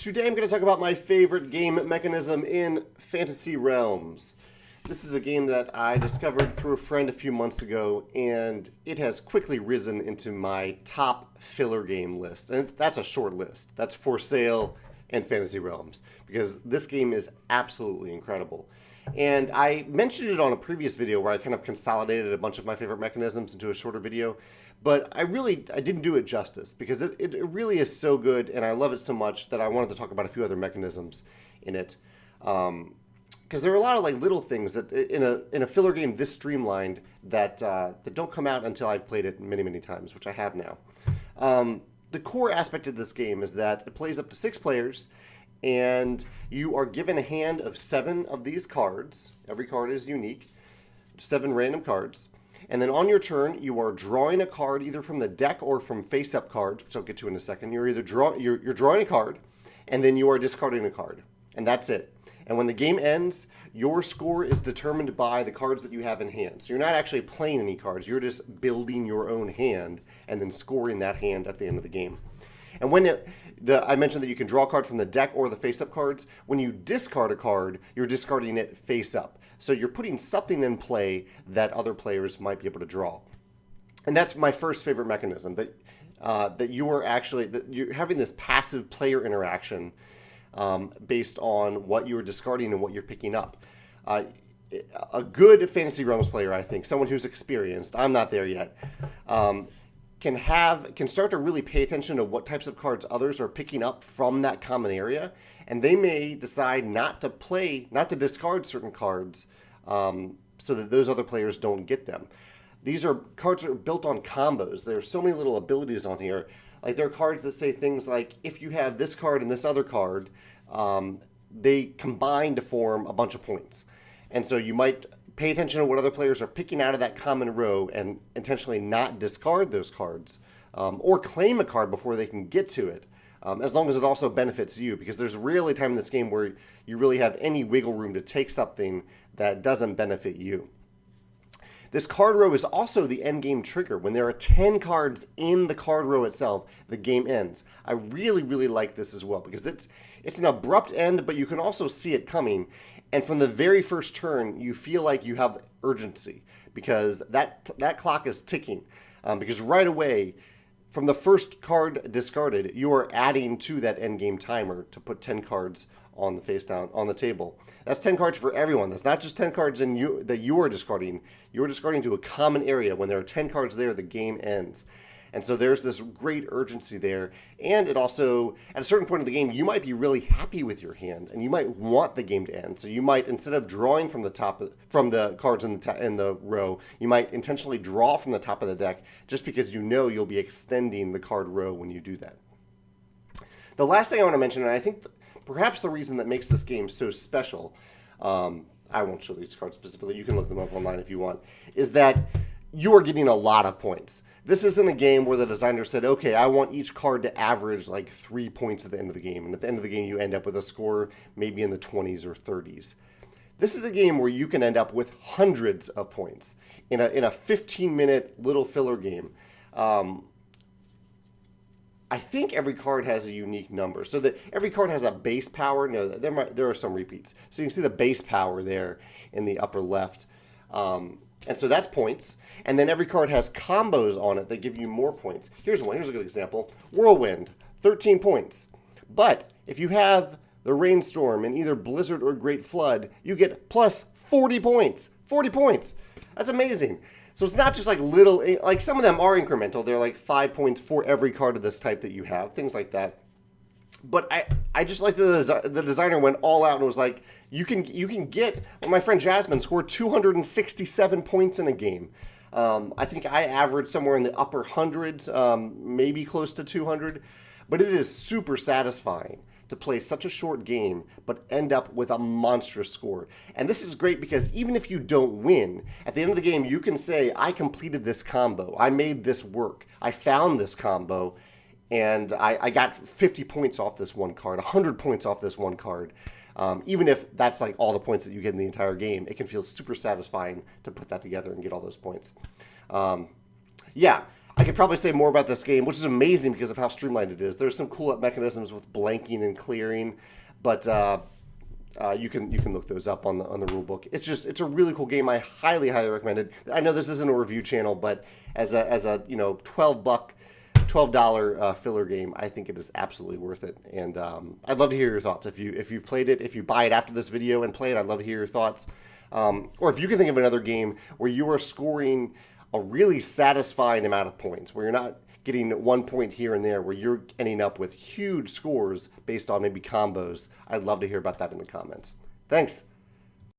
Today I'm going to talk about my favorite game mechanism in Fantasy Realms. This is a game that I discovered through a friend a few months ago, and it has quickly risen into my top filler game list. And that's a short list. That's For Sale and Fantasy Realms, because this game is absolutely incredible. And I mentioned it on a previous video where I kind of consolidated a bunch of my favorite mechanisms into a shorter video, but I didn't do it justice because it really is so good and I love it so much that I wanted to talk about a few other mechanisms in it. Because there are a lot of like little things that in a filler game this streamlined that don't come out until I've played it many times, which I have now. The core aspect of this game is that it plays up to 6 players, and you are given a hand of 7 of these cards. Every card is unique, 7 random cards. And then on your turn, you are drawing a card either from the deck or from face-up cards, which I'll get to in a second. You're drawing a card, and then you are discarding a card, and that's it. And when the game ends, your score is determined by the cards that you have in hand. So you're not actually playing any cards. You're just building your own hand and then scoring that hand at the end of the game. And when I mentioned that you can draw a card from the deck or the face-up cards. When you discard a card, you're discarding it face-up. So you're putting something in play that other players might be able to draw. And that's my first favorite mechanism, that you're having this passive player interaction based on what you're discarding and what you're picking up. A good Fantasy Realms player, I think, someone who's experienced, I'm not there yet, can start to really pay attention to what types of cards others are picking up from that common area, and they may decide not to discard certain cards so that those other players don't get them. These are cards that are built on combos. There are so many little abilities on here. Like there are cards that say things like, if you have this card and this other card, they combine to form a bunch of points. And so you might pay attention to what other players are picking out of that common row and intentionally not discard those cards, or claim a card before they can get to it, as long as it also benefits you, because there's rarely a time in this game where you really have any wiggle room to take something that doesn't benefit you. This card row is also the end game trigger. When there are 10 cards in the card row itself, the game ends. I really like this as well because it's an abrupt end, but you can also see it coming. And from the very first turn, you feel like you have urgency because that clock is ticking. Because right away, from the first card discarded, you are adding to that end game timer to put 10 cards on the face down on the table. That's 10 cards for everyone. That's not just 10 cards that you are discarding. You're discarding to a common area. When there are 10 cards there, the game ends. And so there's this great urgency there. And it also, at a certain point in the game, you might be really happy with your hand, and you might want the game to end. So you might, instead of drawing from the cards in the row, you might intentionally draw from the top of the deck, just because you know you'll be extending the card row when you do that. The last thing I want to mention, and I think perhaps the reason that makes this game so special, I won't show these cards specifically, you can look them up online if you want, is that you are getting a lot of points. This isn't a game where the designer said, okay, I want each card to average like 3 points at the end of the game. And at the end of the game, you end up with a score maybe in the 20s or 30s. This is a game where you can end up with hundreds of points in a 15-minute little filler game. I think every card has a unique number. So that every card has a base power. No, there are some repeats. So you can see the base power there in the upper left. And so that's points. And then every card has combos on it that give you more points. Here's one. Here's a good example. Whirlwind, 13 points. But if you have the Rainstorm and either Blizzard or Great Flood, you get plus 40 points. 40 points. That's amazing. So it's not just like little, like some of them are incremental. They're like 5 points for every card of this type that you have, things like that. But I just like the designer went all out and was like, you can get, well, my friend Jasmine scored 267 points in a game. I think I averaged somewhere in the upper hundreds, maybe close to 200. But it is super satisfying to play such a short game, but end up with a monstrous score. And this is great because even if you don't win, at the end of the game, you can say, I completed this combo. I made this work. I found this combo. And I got 50 points off this one card, 100 points off this one card. Even if that's like all the points that you get in the entire game, it can feel super satisfying to put that together and get all those points. Yeah, I could probably say more about this game, which is amazing because of how streamlined it is. There's some cool mechanisms with blanking and clearing, but you can look those up on the rule book. It's a really cool game. I highly recommend it. I know this isn't a review channel, but as a $12 filler game, I think it is absolutely worth it. And I'd love to hear your thoughts. If you've played it, if you buy it after this video and play it, I'd love to hear your thoughts. Or if you can think of another game where you are scoring a really satisfying amount of points, where you're not getting 1 point here and there, where you're ending up with huge scores based on maybe combos, I'd love to hear about that in the comments. Thanks.